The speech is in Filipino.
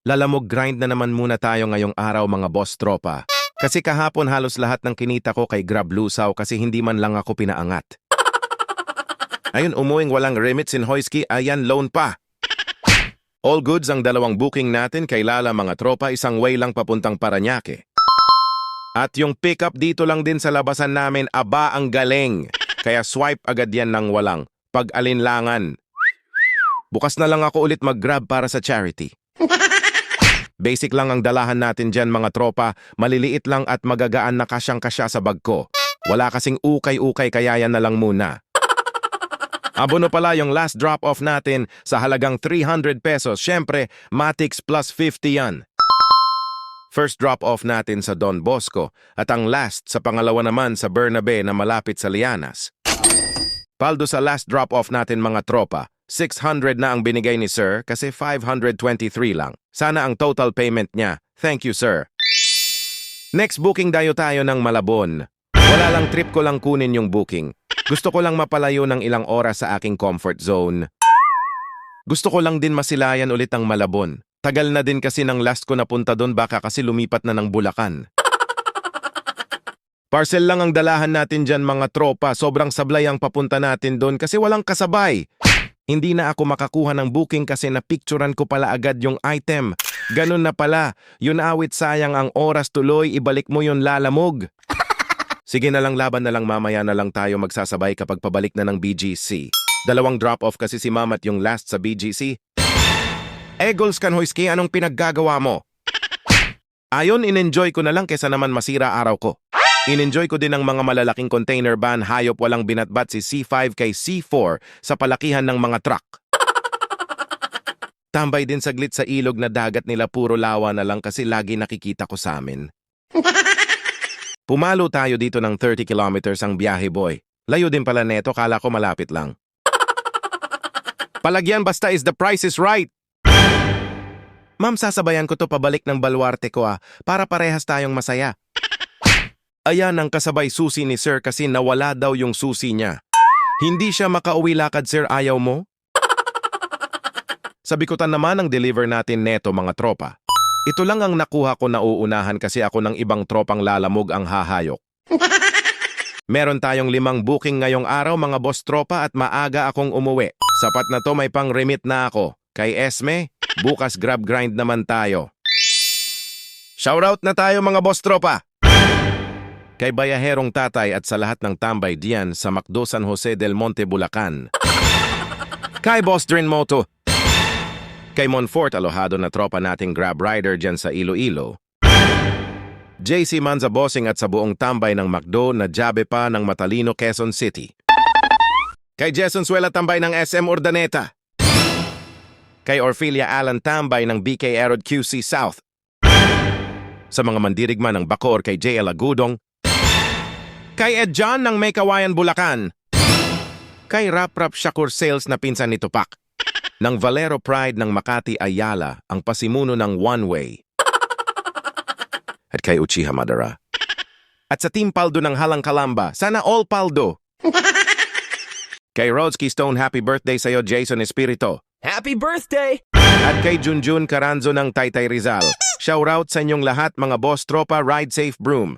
Lalamog grind na naman muna tayo ngayong araw mga boss tropa. Kasi kahapon halos lahat ng kinita ko kay Grab Lusaw kasi hindi man lang ako pinaangat. Ayun umuwing walang remit sin Hoyski, ayan loan pa. All goods ang dalawang booking natin kay Lala mga tropa, isang way lang papuntang Parañaque. At yung pick-up dito lang din sa labasan namin, aba ang galing. Kaya swipe agad yan ng walang pag-alinlangan. Bukas na lang ako ulit mag-grab para sa charity. Basic lang ang dalahan natin dyan mga tropa, maliliit lang at magagaan na kasyang-kasya sa bag ko. Wala kasing ukay-ukay kaya yan na lang muna. Abono pala yung last drop-off natin sa halagang 300 pesos. Siyempre, Matix plus 50 yan. First drop-off natin sa Don Bosco at ang last sa pangalawa naman sa Bernabe na malapit sa Lianas. Paldo sa last drop-off natin mga tropa, 600 na ang binigay ni Sir kasi 523 lang. Sana ang total payment niya. Thank you, Sir. Next booking tayo ng Malabon. Wala lang, trip ko lang kunin yung booking. Gusto ko lang mapalayo ng ilang oras sa aking comfort zone. Gusto ko lang din masilayan ulit ang Malabon. Tagal na din kasi ng last ko napunta doon, baka kasi lumipat na ng Bulacan. Parcel lang ang dalahan natin dyan mga tropa. Sobrang sablay ang papunta natin doon kasi walang kasabay. Hindi na ako makakuha ng booking kasi napicturan ko pala agad yung item. Ganun na pala. Yun awit, sayang ang oras tuloy. Ibalik mo yun lalamog. Sige na lang, laban na lang, mamaya na lang tayo magsasabay kapag pabalik na ng BGC. Dalawang drop-off kasi si Mamat yung last sa BGC. Eagles Kanhoyski, anong pinaggagawa mo? Ayon, in-enjoy ko na lang kesa naman masira araw ko. In-enjoy ko din ang mga malalaking container van, hayop walang binatbat si C5 kay C4 sa palakihan ng mga truck. Tambay din saglit sa ilog na dagat nila, puro lawa na lang kasi lagi nakikita ko sa amin. Pumalo tayo dito ng 30 kilometers ang biyahe boy. Layo din pala neto, kala ko malapit lang. Palagyan basta is the price is right. Ma'am, sasabayan ko to pabalik ng baluarte ko para parehas tayong masaya. Ayan ang kasabay susi ni Sir kasi nawala daw yung susi niya. Hindi siya makauwi lakad, Sir, ayaw mo? Sabikutan naman ang deliver natin neto mga tropa. Ito lang ang nakuha ko, na uunahan kasi ako ng ibang tropang lalamog ang hahayok. Meron tayong 5 booking ngayong araw mga boss tropa at maaga akong umuwi. Sapat na to, may pang-remit na ako. Kay Esme, bukas grab grind naman tayo. Shoutout na tayo mga boss tropa! Kay Bayaherong Tatay at sa lahat ng tambay diyan sa Macdo San Jose del Monte, Bulacan. Kay Boss Drin Moto. Kay Monfort, alohado na tropa nating grab rider diyan sa Iloilo. JC Manza Bossing at sa buong tambay ng Macdo na jabe pa ng Matalino, Quezon City. Kay Jason Suela tambay ng SM Urdaneta. Kay Orfilia Alan tambay ng BK Aerod QC South. Sa mga mandirigma ng Bacor, kay JL Agudong. Kay Ed John ng May Kawayan, Bulacan. Kay Rap Shakur Sales na pinsan ni Tupac. Ng Valero Pride ng Makati, Ayala, ang pasimuno ng One Way. At kay Uchiha Madara. At sa Team Paldo ng Halang Kalamba, sana all Paldo. Kay Rodski Stone, happy birthday sa'yo Jason Espirito. Happy birthday! At kay Junjun Caranzo ng Taytay Rizal. Shoutout sa inyong lahat mga boss tropa, ride safe broom.